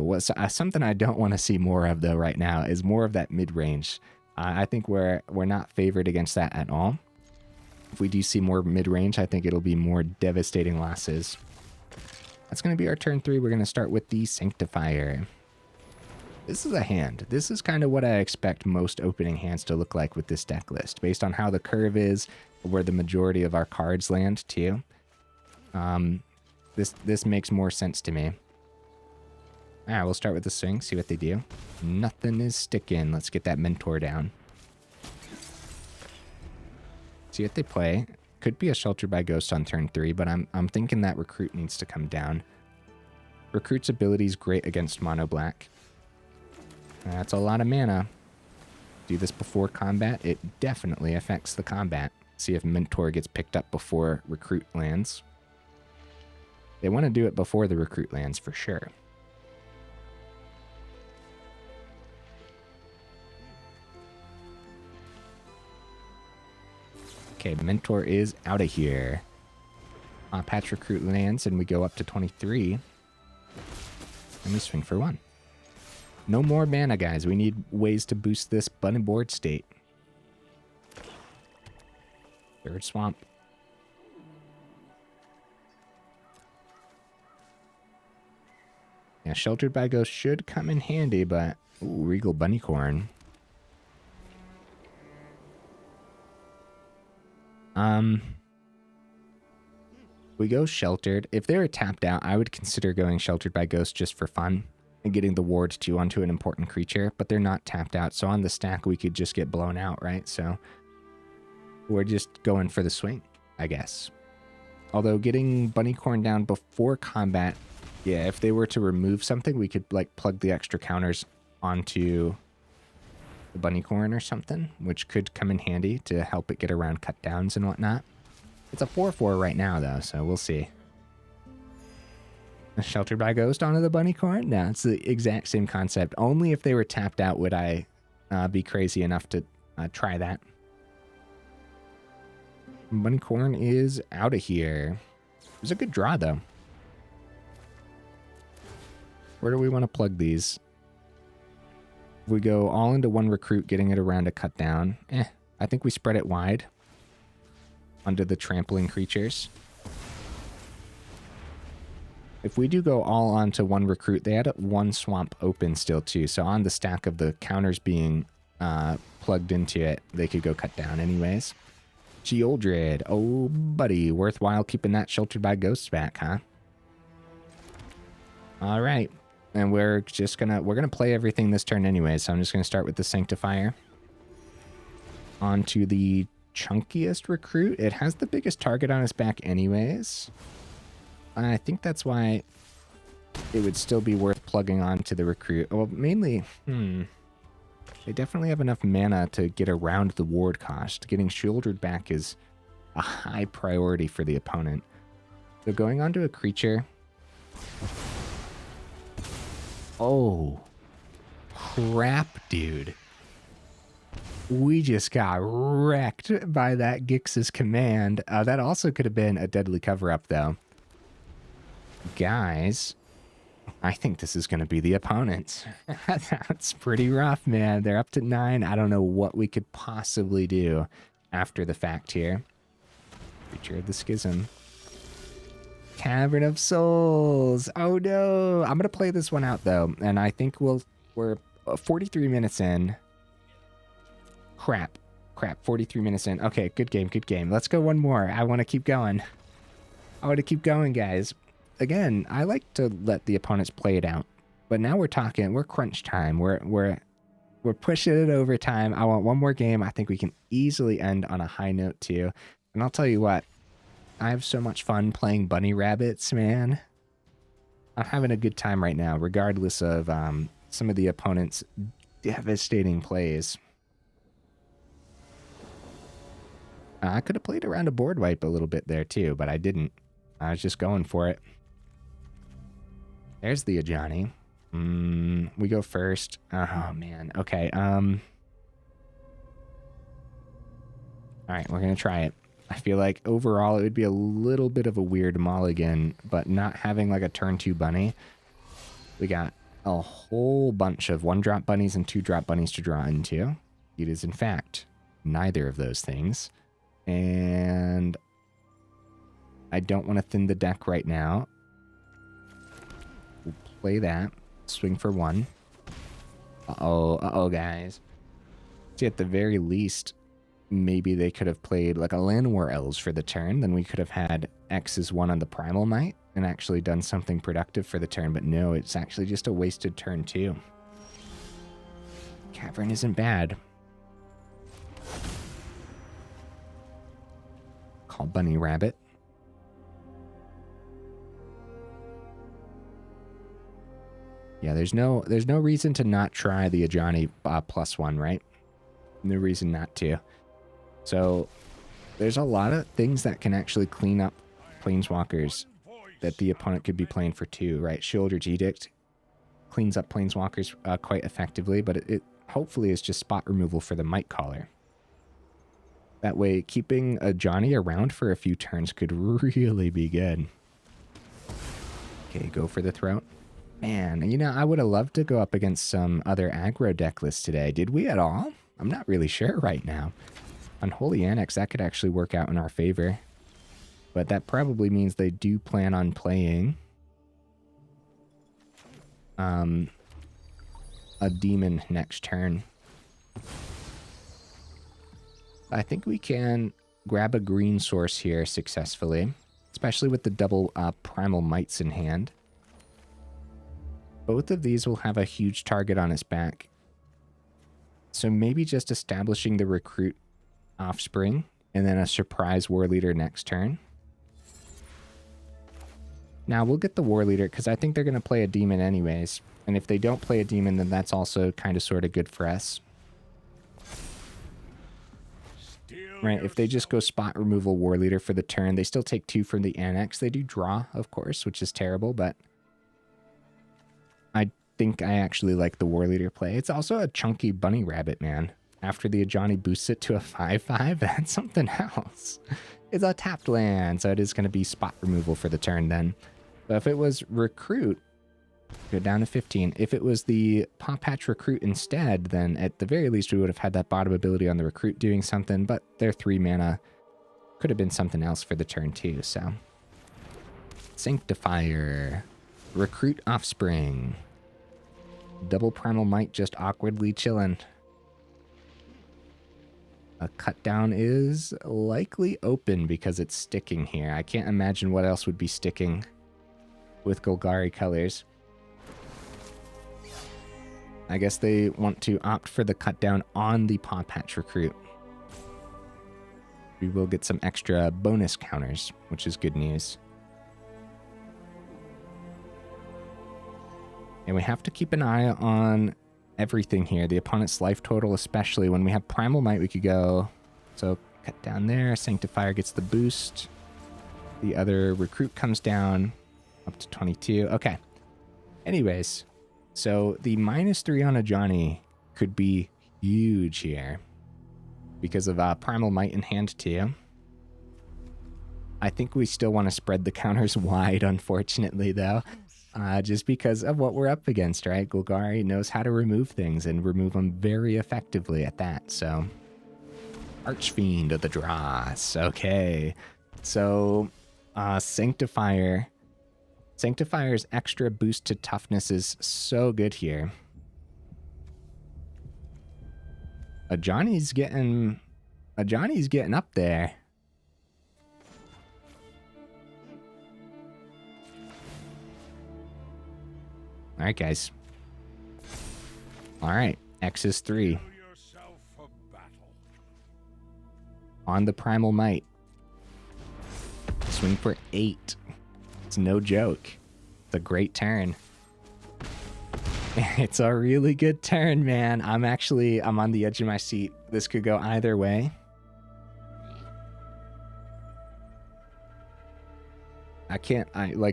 Something I don't want to see more of though right now is more of that mid range. I think we're not favored against that at all. If we do see more mid-range, I think it'll be more devastating losses. That's going to be our turn 3. We're going to start with the Sanctifier. This is a hand. This is kind of what I expect most opening hands to look like with this deck list, based on how the curve is, where the majority of our cards land, too. This makes more sense to me. We'll start with the swing, see what they do. Nothing is sticking. Let's get that Mentor down. See what they play. Could be a Sheltered by Ghost on turn 3, but I'm thinking that Recruit needs to come down. Recruit's ability is great against Mono Black. That's a lot of mana. Do this before combat. It definitely affects the combat. See if Mentor gets picked up before Recruit lands. They want to do it before the Recruit lands for sure. Okay, Mentor is out of here. Pawpatch Recruit lands and we go up to 23. And we swing for 1. No more mana, guys. We need ways to boost this bunny board state. Third swamp. Yeah, Sheltered by Ghost should come in handy, but... Ooh, Regal Bunnicorn. We go Sheltered. If they were tapped out, I would consider going Sheltered by Ghost just for fun and getting the ward 2 onto an important creature, but they're not tapped out, so on the stack we could just get blown out, right? So we're just going for the swing, I guess. Although getting Bunnicorn down before combat, yeah, if they were to remove something, we could like plug the extra counters onto the Bunnicorn or something, which could come in handy to help it get around cut downs and whatnot. It's a 4/4 right now, though, so we'll see. Sheltered by Ghost onto the Bunnicorn? No, it's the exact same concept. Only if they were tapped out would I be crazy enough to try that. Bunnicorn is out of here. It was a good draw, though. Where do we want to plug these? If we go all into one Recruit, getting it around a cut down. I think we spread it wide under the trampling creatures. If we do go all onto one Recruit, they had 1 swamp open still too, so on the stack of the counters being plugged into it, they could go cut down anyways. Geoldred, oh buddy, worthwhile keeping that Sheltered by Ghosts back, huh? All right, and we're gonna play everything this turn anyway, so I'm just gonna start with the Sanctifier. Onto the chunkiest Recruit. It has the biggest target on its back anyways. I think that's why it would still be worth plugging on to the Recruit. Well, mainly, they definitely have enough mana to get around the ward cost. Getting Shouldered back is a high priority for the opponent. So going onto a creature... Oh, crap, dude. We just got wrecked by that Gix's command. That also could have been a deadly cover-up, though. Guys, I think this is going to be the opponents. That's pretty rough, man. They're up to 9. I don't know what we could possibly do after the fact here. Creature of the Schism. Cavern of Souls. Oh, no. I'm going to play this one out, though. And I think we're 43 minutes in. Crap. 43 minutes in. Okay, good game. Let's go one more. I want to keep going. Guys. Again, I like to let the opponents play it out, but now we're crunch time. We're pushing it overtime. I want one more game. I think we can easily end on a high note too. And I'll tell you what, I have so much fun playing bunny rabbits, man. I'm having a good time right now, regardless of some of the opponents' devastating plays. I could have played around a board wipe a little bit there too, but I didn't. I was just going for it. There's the Ajani. We go first. Oh, man. Okay. All right, we're going to try it. I feel like overall it would be a little bit of a weird mulligan, but not having like a turn 2 bunny. We got a whole bunch of 1-drop bunnies and 2-drop bunnies to draw into. It is, in fact, neither of those things. And I don't want to thin the deck right now. We'll play that. Swing for 1. Uh-oh, guys. See, at the very least, maybe they could have played like a Land War Elves for the turn. Then we could have had X's 1 on the Primal Might and actually done something productive for the turn. But no, it's actually just a wasted turn 2. Cavern isn't bad. Call Bunny Rabbit. Yeah, there's no reason to not try the Ajani +1, right? No reason not to. So there's a lot of things that can actually clean up Planeswalkers that the opponent could be playing for 2, right? Shoulder's Edict cleans up Planeswalkers quite effectively, but it hopefully is just spot removal for the Mightcaller. That way, keeping Ajani around for a few turns could really be good. Okay, go for the throat. Man, you know, I would have loved to go up against some other aggro deck lists today. Did we at all? I'm not really sure right now. Unholy Annex, that could actually work out in our favor. But that probably means they do plan on playing a demon next turn. I think we can grab a green source here successfully, especially with the double Primal Mights in hand. Both of these will have a huge target on its back. So maybe just establishing the Recruit Offspring and then a surprise Warleader next turn. Now we'll get the Warleader because I think they're going to play a demon anyways. And if they don't play a demon, then that's also kind of sort of good for us. Right, if they just go spot removal Warleader for the turn, they still take 2 from the Annex. They do draw, of course, which is terrible, but I think I actually like the Warleader play. It's also a chunky bunny rabbit, man. After the Ajani boosts it to a 5/5, that's something else. It's a tapped land, so it is going to be spot removal for the turn then. But if it was Recruit, go down to 15. If it was the Pawpatch Recruit instead, then at the very least we would have had that bottom ability on the Recruit doing something, but their 3 mana could have been something else for the turn too, so. Sanctifier. Recruit Offspring. Double Primal Might just awkwardly chilling. A cut down is likely open because it's sticking here. I can't imagine what else would be sticking with Golgari colors. I guess they want to opt for the cut down on the Pawpatch Recruit. We will get some extra bonus counters, which is good news. And we have to keep an eye on everything here. The opponent's life total, especially when we have Primal Might, we could go. So cut down there. Sanctifier gets the boost. The other Recruit comes down up to 22. Okay. Anyways, so the -3 on Ajani could be huge here because of Primal Might in hand too. I think we still want to spread the counters wide, unfortunately, though. Just because of what we're up against, right? Golgari knows how to remove things and remove them very effectively at that, so. Archfiend of the Dross. Okay. So, Sanctifier. Sanctifier's extra boost to toughness is so good here. Ajani's getting up there. All right, guys. All right, X is 3. On the Primal Might. Swing for 8. It's no joke. It's a great turn. It's a really good turn, man. I'm on the edge of my seat. This could go either way.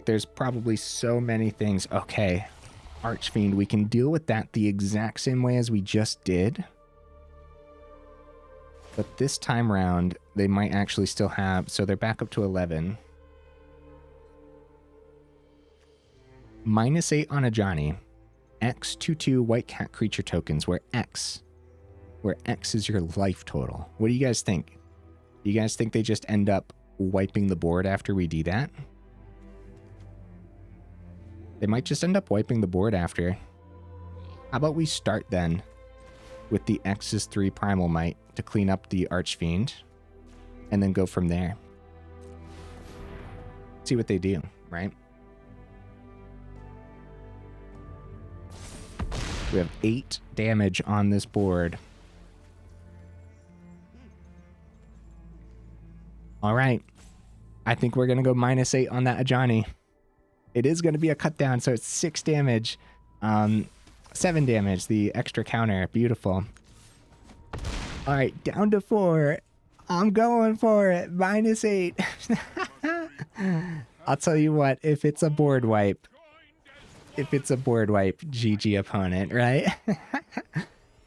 There's probably so many things. Okay. Archfiend, we can deal with that the exact same way as we just did. But this time round, they might actually still have... So they're back up to 11. -8 on Ajani. X 2/2 white cat creature tokens, where X is your life total. What do you guys think? Do you guys think they just end up wiping the board after we do that? They might just end up wiping the board after. How about we start then with the X's 3 Primal Might to clean up the Archfiend and then go from there. See what they do, right? We have 8 damage on this board. All right. I think we're going to go -8 on that Ajani. It is going to be a cut down, so it's 6 damage. 7 damage, the extra counter. Beautiful. All right, down to 4. I'm going for it. -8. I'll tell you what, if it's a board wipe, GG opponent, right?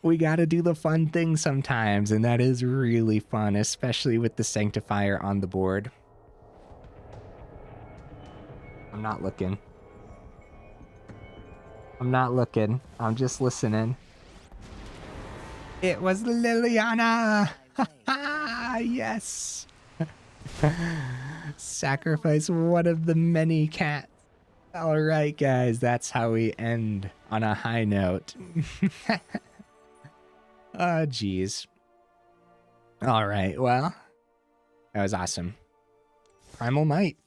We gotta do the fun thing sometimes, and that is really fun, especially with the Sanctifier on the board. I'm not looking. I'm just listening. It was Liliana! Yes! Sacrifice one of the many cats. All right, guys, that's how we end on a high note. Oh, geez. All right, well, that was awesome. Primal Might.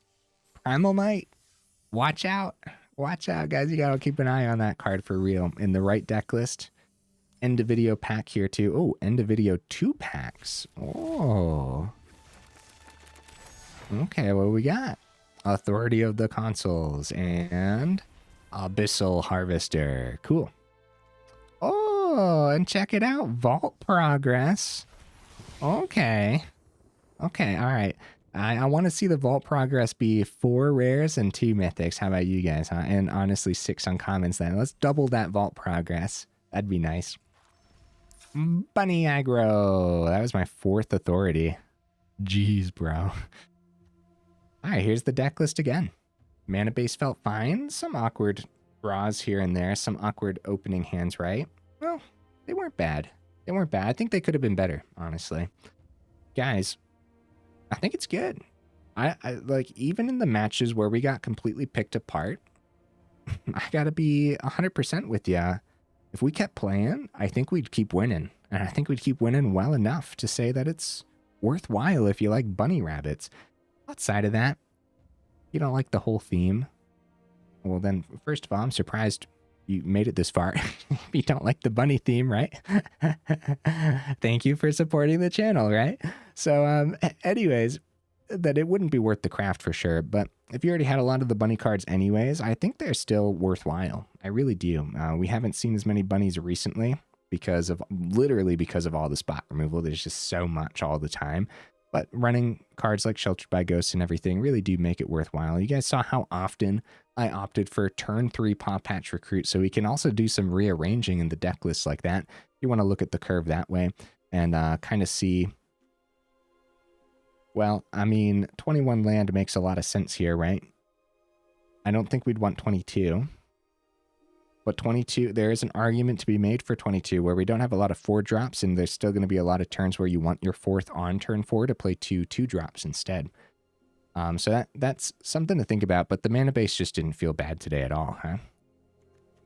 Watch out, guys. You gotta keep an eye on that card for real. In the right deck list. End of video pack here too. Oh, end of video 2 packs. Oh. Okay, what we got? Authority of the Consuls and Abyssal Harvester. Cool. Oh, and check it out. Vault Progress. Okay. All right. I want to see the Vault Progress be 4 rares and 2 mythics. How about you guys, huh? And honestly, 6 uncommons then. Let's double that Vault Progress. That'd be nice. Bunny Aggro. That was my 4th authority. Jeez, bro. All right, here's the deck list again. Mana base felt fine. Some awkward draws here and there. Some awkward opening hands, right? Well, they weren't bad. I think they could have been better, honestly. Guys, I think it's good. I like, even in the matches where we got completely picked apart, I gotta be 100% with ya. If we kept playing, I think we'd keep winning. And I think we'd keep winning well enough to say that it's worthwhile if you like bunny rabbits. Outside of that, you don't like the whole theme. Well, then, first of all, I'm surprised you made it this far. If you don't like the bunny theme, right? Thank you for supporting the channel, right? So, anyways, that it wouldn't be worth the craft for sure. But if you already had a lot of the bunny cards anyways, I think they're still worthwhile. I really do. We haven't seen as many bunnies recently literally because of all the spot removal. There's just so much all the time. But running cards like Sheltered by Ghosts and everything really do make it worthwhile. You guys saw how often I opted for turn 3 Pawpatch Recruit, so we can also do some rearranging in the deck list like that. You want to look at the curve that way and kind of see. Well, I mean, 21 land makes a lot of sense here, right? I don't think we'd want 22. But 22, there is an argument to be made for 22 where we don't have a lot of 4-drops, and there's still going to be a lot of turns where you want your 4th on turn 4 to play 2 2-drops instead. So that's something to think about, but the mana base just didn't feel bad today at all, huh?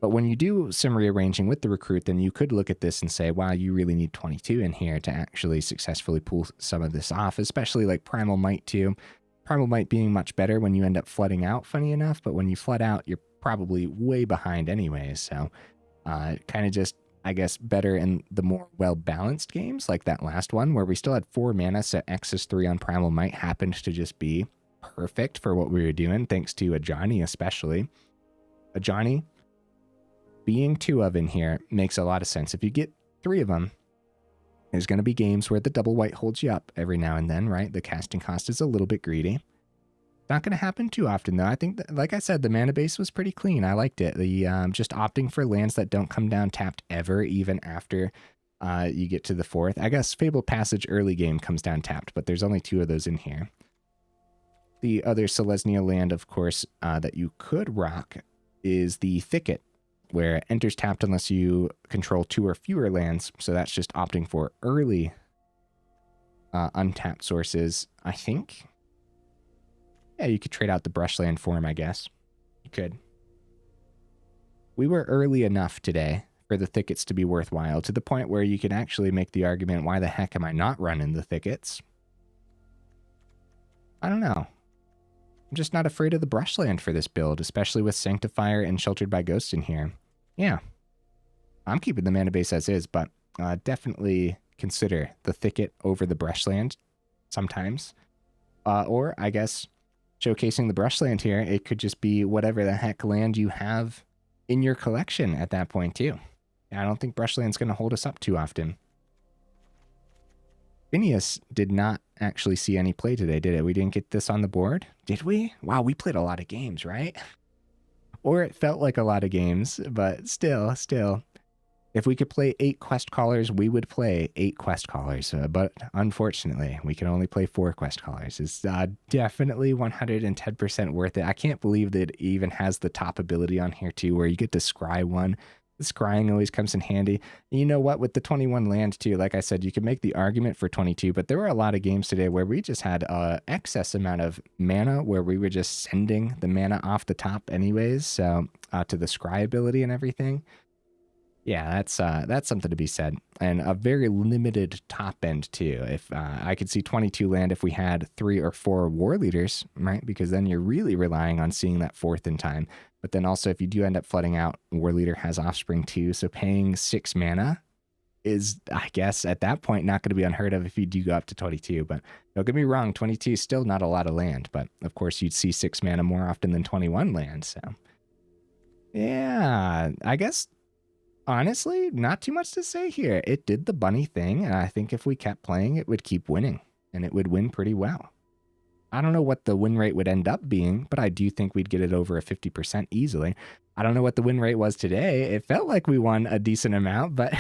But when you do some rearranging with the Recruit, then you could look at this and say, wow, you really need 22 in here to actually successfully pull some of this off, especially like Primal Might too. Primal Might being much better when you end up flooding out, funny enough, but when you flood out, you're probably way behind anyways, so kind of just, I guess, better in the more well-balanced games like that last one where we still had 4 mana, so X3 on Primal Might happened to just be perfect for what we were doing, thanks to Ajani especially. Ajani being 2 of in here makes a lot of sense. If you get 3 of them, there's going to be games where the double white holds you up every now and then, right? The casting cost is a little bit greedy. Not going to happen too often, though. I think, that, like I said, the mana base was pretty clean. I liked it. The just opting for lands that don't come down tapped ever, even after you get to the 4th. I guess Fabled Passage early game comes down tapped, but there's only 2 of those in here. The other Selesnya land, of course, that you could rock is the Thicket, where it enters tapped unless you control 2 or fewer lands. So that's just opting for early untapped sources, I think. Yeah, you could trade out the Brushland for him, I guess. You could. We were early enough today for the Thickets to be worthwhile, to the point where you could actually make the argument, why the heck am I not running the Thickets? I don't know. I'm just not afraid of the Brushland for this build, especially with Sanctifier and Sheltered by Ghosts in here. Yeah. I'm keeping the mana base as is, but definitely consider the Thicket over the Brushland sometimes. Or, I guess, showcasing the Brushland here, it could just be whatever the heck land you have in your collection at that point too. I don't think Brushland's going to hold us up too often. Finneas did not actually see any play today, did it? We didn't get this on the board, did we? Wow, we played a lot of games, right? Or it felt like a lot of games, but still. If we could play 8 quest callers, we would play 8 quest callers. But unfortunately, we can only play 4 quest callers. It's definitely 110% worth it. I can't believe that it even has the top ability on here too, where you get to scry one. The scrying always comes in handy. And you know what? With the 21 land too, like I said, you can make the argument for 22, but there were a lot of games today where we just had excess amount of mana, where we were just sending the mana off the top anyways. So to the scry ability and everything. Yeah, that's something to be said. And a very limited top end too. If I could see 22 land if we had 3 or 4 war leaders, right? Because then you're really relying on seeing that 4th in time. But then also if you do end up flooding out, war leader has offspring too. So paying 6 mana is, I guess, at that point not going to be unheard of if you do go up to 22. But don't get me wrong, 22 is still not a lot of land. But of course you'd see 6 mana more often than 21 land. So yeah, I guess honestly, not too much to say here. It did the bunny thing, and I think if we kept playing, it would keep winning, and it would win pretty well. I don't know what the win rate would end up being, but I do think we'd get it over a 50% easily. I don't know what the win rate was today. It felt like we won a decent amount, but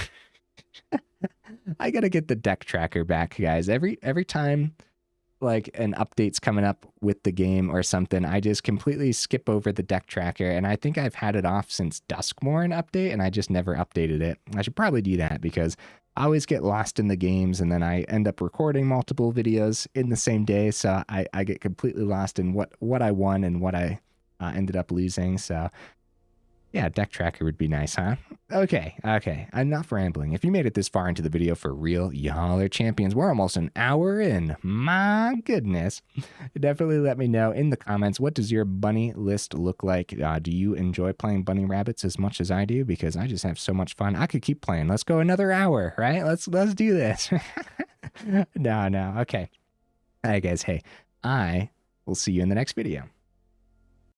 I gotta get the deck tracker back, guys. Every time like an update's coming up with the game or something, I just completely skip over the deck tracker, and I think I've had it off since Duskmorn update, and I just never updated it. I should probably do that because I always get lost in the games, and then I end up recording multiple videos in the same day, so I get completely lost in what I won and what I ended up losing. So yeah, deck tracker would be nice, huh? Okay, enough rambling. If you made it this far into the video for real, y'all are champions. We're almost an hour in. My goodness. Definitely let me know in the comments, what does your bunny list look like? Do you enjoy playing bunny rabbits as much as I do? Because I just have so much fun. I could keep playing. Let's go another hour, right? Let's do this. No. Okay. All right, guys. Hey, I will see you in the next video.